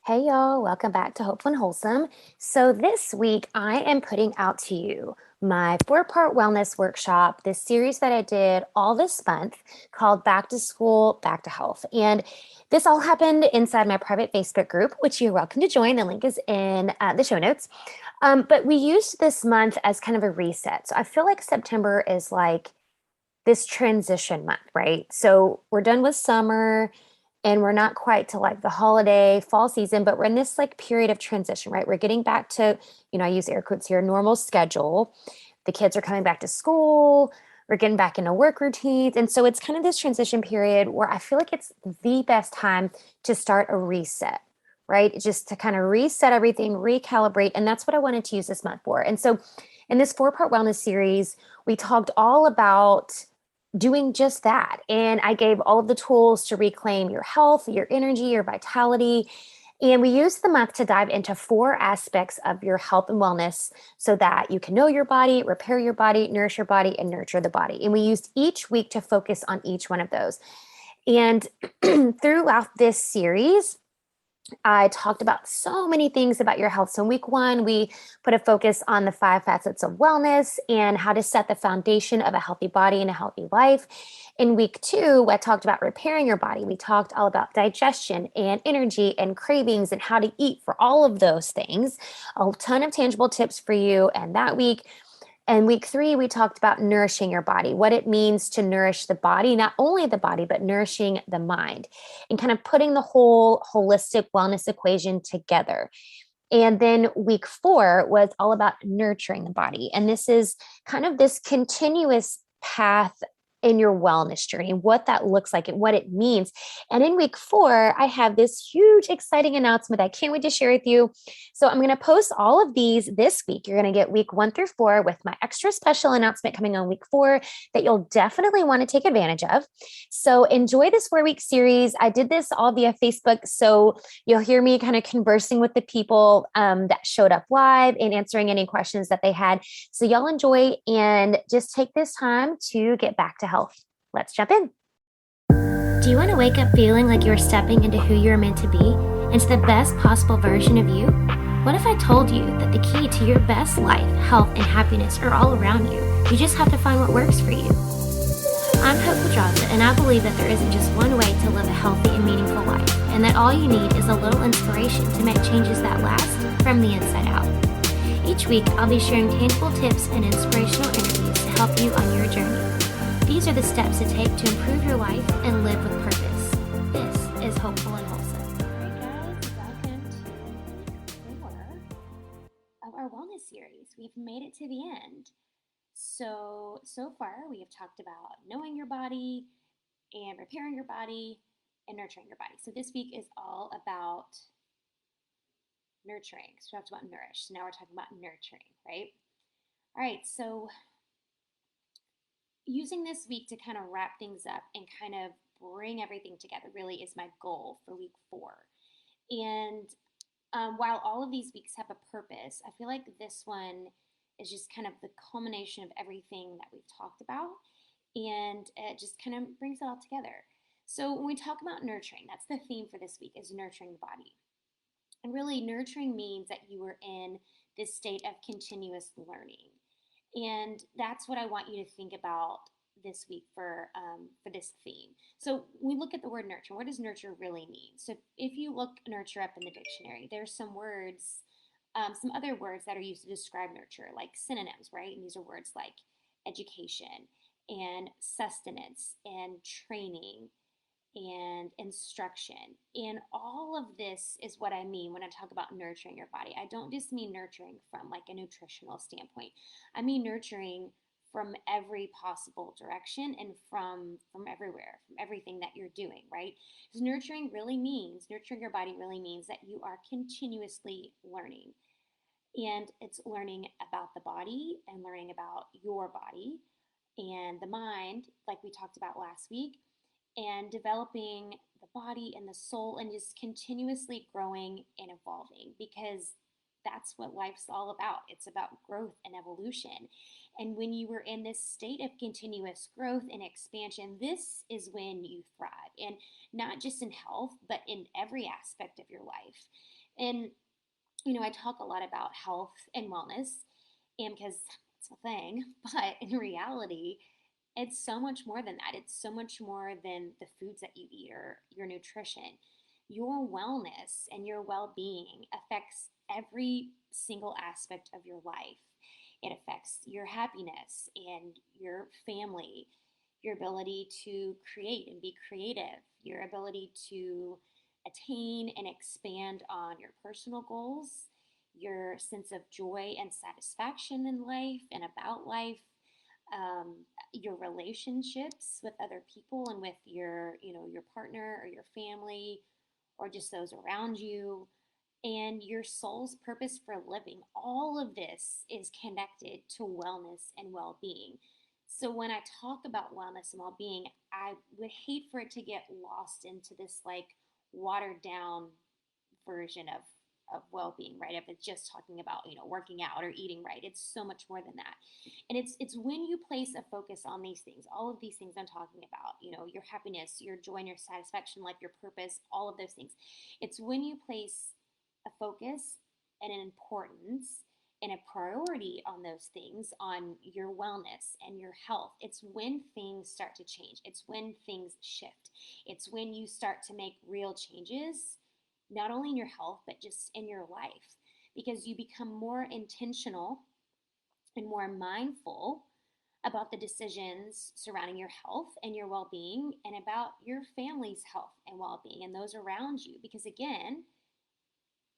Hey y'all, welcome back to Hopeful and Wholesome. So this week I am putting out to you my 4-part wellness workshop, this series that I did all this month called Back to School, Back to Health. And this all happened inside my private Facebook group, which you're welcome to join. The link is in the show notes. But we used this month as kind of a reset. So I feel like September is like this transition month, right? So we're done with summer and we're not quite to like the holiday fall season, but we're in this like period of transition, right? We're getting back to, I use air quotes here, normal schedule. The kids are coming back to school. We're getting back into work routines. And so it's kind of this transition period where I feel like it's the best time to start a reset, right? Just to kind of reset everything, recalibrate. And that's what I wanted to use this month for. And so in this 4-part wellness series, we talked all about doing just that. And I gave all of the tools to reclaim your health, your energy, your vitality. And we used the month to dive into 4 aspects of your health and wellness so that you can know your body, repair your body, nourish your body, and nurture the body. And we used each week to focus on each one of those. And throughout this series, I talked about so many things about your health. So, in week 1, we put a focus on the 5 facets of wellness and how to set the foundation of a healthy body and a healthy life. In week 2, I talked about repairing your body. We talked all about digestion and energy and cravings and how to eat for all of those things. A ton of tangible tips for you. And that week, and week 3, we talked about nourishing your body, what it means to nourish the body, not only the body, but nourishing the mind, and kind of putting the whole holistic wellness equation together. And then week 4 was all about nurturing the body. And this is kind of this continuous path in your wellness journey, what that looks like and what it means. And in week 4, I have this huge, exciting announcement I can't wait to share with you. So I'm going to post all of these this week. You're going to get week 1 through 4 with my extra special announcement coming on week 4 that you'll definitely want to take advantage of. So enjoy this 4-week series. I did this all via Facebook. So you'll hear me kind of conversing with the people that showed up live and answering any questions that they had. So y'all enjoy and just take this time to get back to health. Let's jump in. Do you want to wake up feeling like you're stepping into who you're meant to be, into the best possible version of you? What if I told you that the key to your best life, health, and happiness are all around you? You just have to find what works for you. I'm Hope Pedraza, and I believe that there isn't just one way to live a healthy and meaningful life, and that all you need is a little inspiration to make changes that last from the inside out. Each week, I'll be sharing tangible tips and inspirational interviews to help you on your journey. These are the steps to take to improve your life and live with purpose. This is Hopeful and Wholesome. All right, guys, welcome to week 4 of our wellness series. We've made it to the end. So far, we have talked about knowing your body and repairing your body and nurturing your body. So this week is all about nurturing. So we talked about nourish. So now we're talking about nurturing, right? All right, so using this week to kind of wrap things up and kind of bring everything together really is my goal for week 4. And while all of these weeks have a purpose, I feel like this one is just kind of the culmination of everything that we've talked about. And it just kind of brings it all together. So when we talk about nurturing, that's the theme for this week, is nurturing the body. And really, nurturing means that you are in this state of continuous learning. And that's what I want you to think about this week for this theme. So we look at the word nurture. What does nurture really mean? So if you look nurture up in the dictionary, there's some words, some other words that are used to describe nurture, like synonyms, right? And these are words like education and sustenance and training and instruction. And all of this is what I mean when I talk about nurturing your body. I don't just mean nurturing from like a nutritional standpoint. I mean nurturing from every possible direction and from everywhere, from everything that you're doing, right? Because nurturing nurturing your body really means that you are continuously learning. And it's learning about the body and learning about your body and the mind, like we talked about last week, and developing the body and the soul and just continuously growing and evolving, because that's what life's all about. It's about growth and evolution. And when you were in this state of continuous growth and expansion, this is when you thrive. And not just in health, but in every aspect of your life. And, I talk a lot about health and wellness, and because it's a thing, but in reality, it's so much more than that. It's so much more than the foods that you eat or your nutrition. Your wellness and your well being affects every single aspect of your life. It affects your happiness and your family, your ability to create and be creative, your ability to attain and expand on your personal goals, your sense of joy and satisfaction in life and about life, your relationships with other people and with your partner or your family or just those around you, and your soul's purpose for living. All of this is connected to wellness and well-being. So when I talk about wellness and well-being, I would hate for it to get lost into this like watered down version of well-being, right? If it's just talking about, working out or eating right, it's so much more than that. And it's when you place a focus on these things, all of these things I'm talking about, your happiness, your joy, and your satisfaction, like your purpose, all of those things. It's when you place a focus and an importance and a priority on those things, on your wellness and your health. It's when things start to change. It's when things shift. It's when you start to make real changes, not only in your health, but just in your life, because you become more intentional and more mindful about the decisions surrounding your health and your well being and about your family's health and well being and those around you. Because again,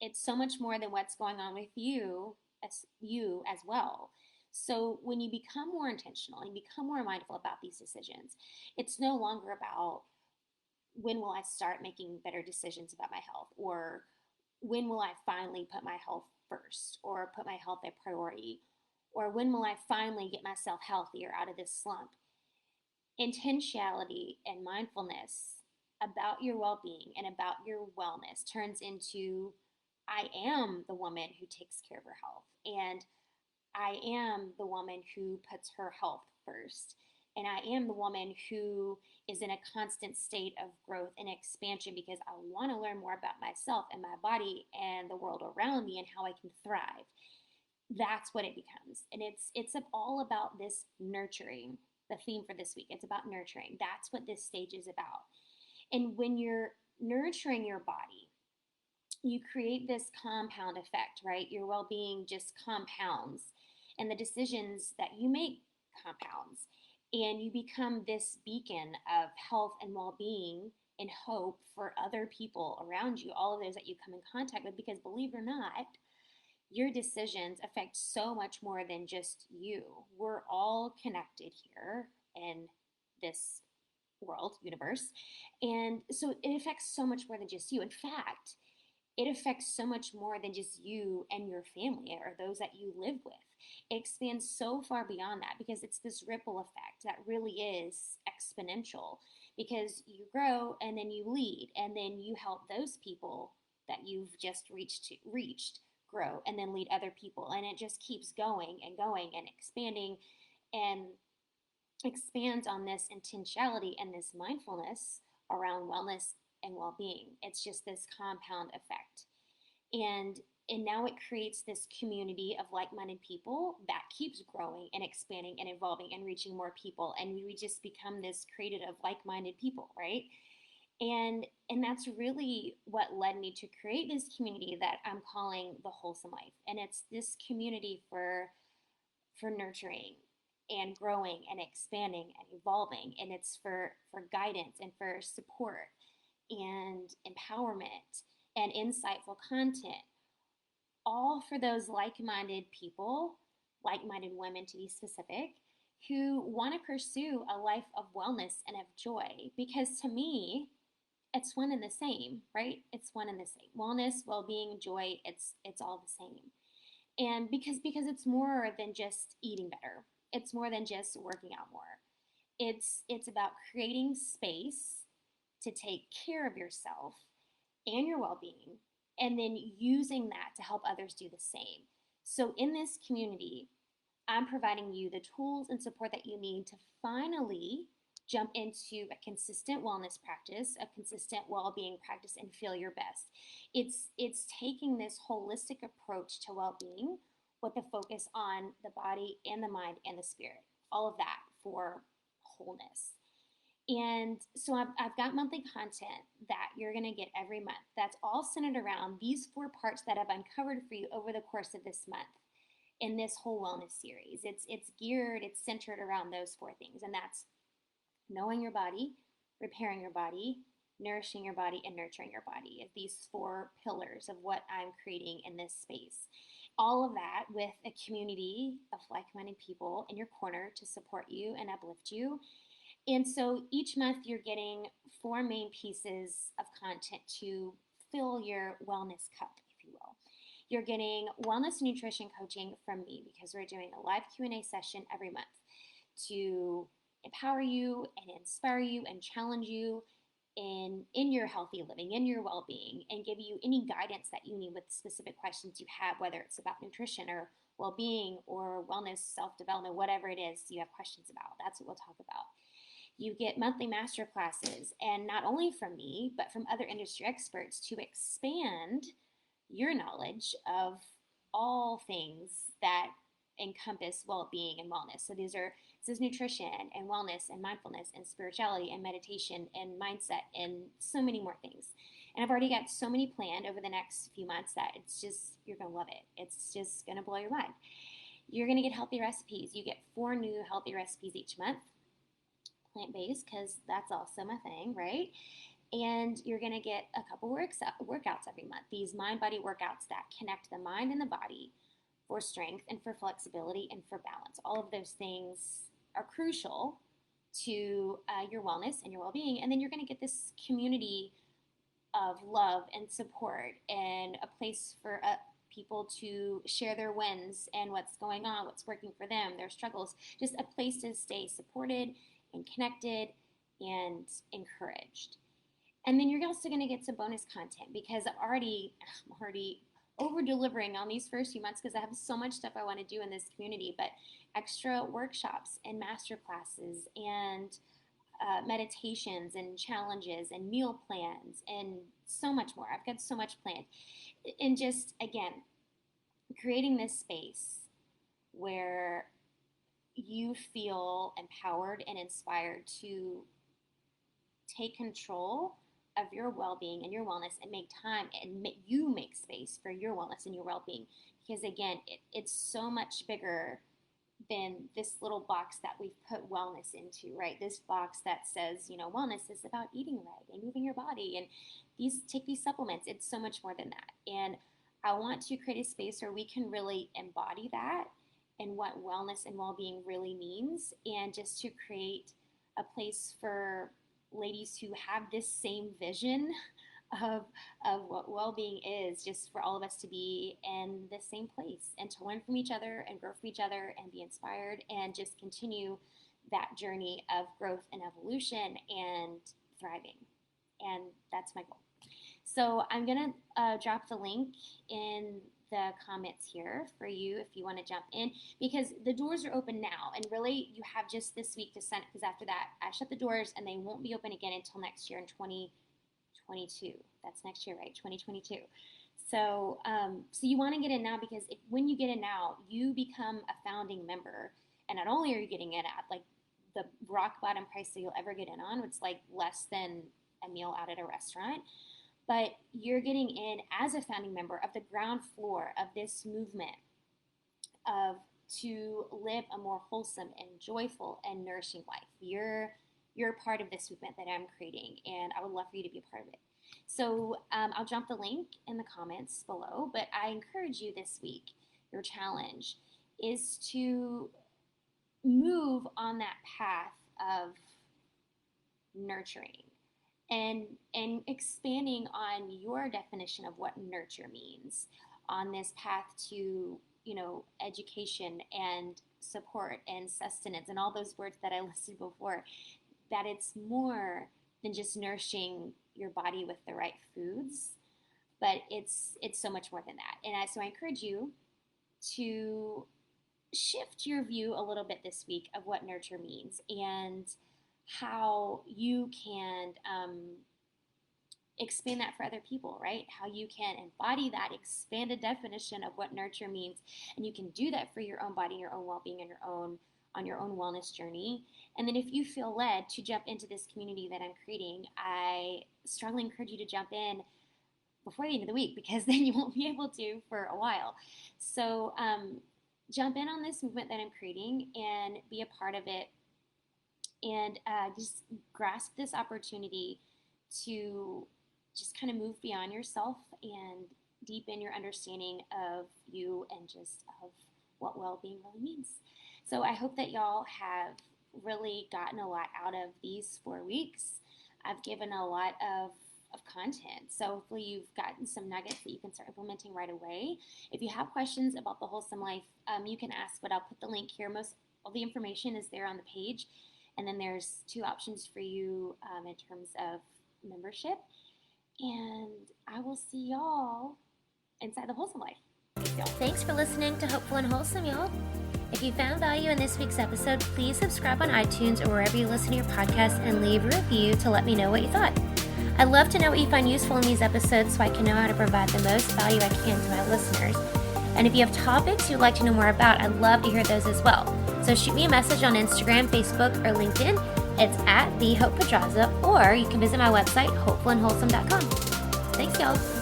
it's so much more than what's going on with you as well. So when you become more intentional and become more mindful about these decisions, it's no longer about when will I start making better decisions about my health, or when will I finally put my health first or put my health a priority, or when will I finally get myself healthier out of this slump. Intentionality and mindfulness about your well-being and about your wellness turns into, I am the woman who takes care of her health, and I am the woman who puts her health first. And I am the woman who is in a constant state of growth and expansion because I want to learn more about myself and my body and the world around me and how I can thrive. That's what it becomes. And it's all about this nurturing. The theme for this week, it's about nurturing. That's what this stage is about. And when you're nurturing your body, you create this compound effect, right? Your well being just compounds, and the decisions that you make compounds. And you become this beacon of health and well being and hope for other people around you, all of those that you come in contact with, because believe it or not, your decisions affect so much more than just you. We're all connected here in this world, universe. And so it affects so much more than just you. In fact, it affects so much more than just you and your family or those that you live with. It expands so far beyond that because it's this ripple effect that really is exponential, because you grow and then you lead and then you help those people that you've just reached grow and then lead other people, and it just keeps going and expanding and expands on this intentionality and this mindfulness around wellness and well-being. It's just this compound effect. And now it creates this community of like-minded people that keeps growing and expanding and evolving and reaching more people, and we just become this created of like-minded people, right? And that's really what led me to create this community that I'm calling the Wholesome Life. And it's this community for nurturing and growing and expanding and evolving, and it's for guidance and for support and empowerment and insightful content, all for those like-minded people, like-minded women to be specific, who want to pursue a life of wellness and of joy. Because to me, it's one and the same, right? It's one and the same. Wellness, well-being, joy, it's all the same. And because it's more than just eating better. It's more than just working out more. It's about creating space to take care of yourself and your well-being, and then using that to help others do the same. So in this community, I'm providing you the tools and support that you need to finally jump into a consistent wellness practice, a consistent well-being practice, and feel your best. It's taking this holistic approach to well-being with the focus on the body and the mind and the spirit, all of that for wholeness. And so I've got monthly content that you're going to get every month. That's all centered around these four parts that I've uncovered for you over the course of this month in this whole wellness series. It's centered around those four things, and that's knowing your body, repairing your body, nourishing your body, and nurturing your body. These four pillars of what I'm creating in this space. All of that with a community of like-minded people in your corner to support you and uplift you. And so each month you're getting four main pieces of content to fill your wellness cup, if you will. You're getting wellness and nutrition coaching from me because we're doing a live Q&A session every month to empower you and inspire you and challenge you in your healthy living, in your well-being, and give you any guidance that you need with specific questions you have, whether it's about nutrition or well-being or wellness, self-development, whatever it is you have questions about. That's what we'll talk about. You get monthly master classes, and not only from me, but from other industry experts to expand your knowledge of all things that encompass well-being and wellness. So this is nutrition and wellness and mindfulness and spirituality and meditation and mindset and so many more things. And I've already got so many planned over the next few months that it's just, you're going to love it. It's just going to blow your mind. You're going to get healthy recipes. You get 4 new healthy recipes each month, plant-based, because that's also my thing, right? And you're going to get a couple workouts every month. These mind-body workouts that connect the mind and the body for strength and for flexibility and for balance. All of those things are crucial to your wellness and your well-being. And then you're going to get this community of love and support and a place for people to share their wins and what's going on, what's working for them, their struggles. Just a place to stay supported and connected and encouraged. And then you're also going to get some bonus content because I'm already over delivering on these first few months because I have so much stuff I want to do in this community, but extra workshops and master classes and meditations and challenges and meal plans and so much more. I've got so much planned. And just, again, creating this space where you feel empowered and inspired to take control of your well-being and your wellness and make time and you make space for your wellness and your well-being, because again, it's so much bigger than this little box that we've put wellness into, right? This box that says, wellness is about eating right and moving your body and take these supplements. It's so much more than that. And I want to create a space where we can really embody that and what wellness and well-being really means, and just to create a place for ladies who have this same vision of what well-being is, just for all of us to be in the same place and to learn from each other and grow from each other and be inspired and just continue that journey of growth and evolution and thriving. And that's my goal. So I'm going to drop the link in the comments here for you if you want to jump in, because the doors are open now, and really you have just this week to sign up, because after that I shut the doors and they won't be open again until next year in 2022. That's next year, right? 2022. So you want to get in now, because when you get in now, you become a founding member, and not only are you getting in at like the rock bottom price that you'll ever get in on, it's like less than a meal out at a restaurant, but you're getting in as a founding member of the ground floor of this movement to live a more wholesome and joyful and nourishing life. You're part of this movement that I'm creating, and I would love for you to be a part of it. So I'll drop the link in the comments below, but I encourage you this week, your challenge is to move on that path of nurturing and expanding on your definition of what nurture means on this path to, education and support and sustenance and all those words that I listed before, that it's more than just nourishing your body with the right foods, but it's so much more than that. And so I encourage you to shift your view a little bit this week of what nurture means and how you can expand that for other people, right? How you can embody that expanded definition of what nurture means, and you can do that for your own body, your own well-being, and your own wellness journey. And then if you feel led to jump into this community that I'm creating, I strongly encourage you to jump in before the end of the week, because then you won't be able to for a while. So jump in on this movement that I'm creating and be a part of it, and just grasp this opportunity to just kind of move beyond yourself and deepen your understanding of you and just of what well-being really means. So I hope that y'all have really gotten a lot out of these 4 weeks. I've given a lot of content. So hopefully you've gotten some nuggets that you can start implementing right away. If you have questions about the Wholesome Life, you can ask, but I'll put the link here. Most of the information is there on the page. And then there's 2 options for you in terms of membership. And I will see y'all inside the Wholesome Life. Thanks for listening to Hopeful and Wholesome, y'all. If you found value in this week's episode, please subscribe on iTunes or wherever you listen to your podcast and leave a review to let me know what you thought. I'd love to know what you find useful in these episodes so I can know how to provide the most value I can to my listeners. And if you have topics you'd like to know more about, I'd love to hear those as well. So shoot me a message on Instagram, Facebook, or LinkedIn. It's at TheHopePedraza, or you can visit my website, hopefulandwholesome.com. Thanks, y'all.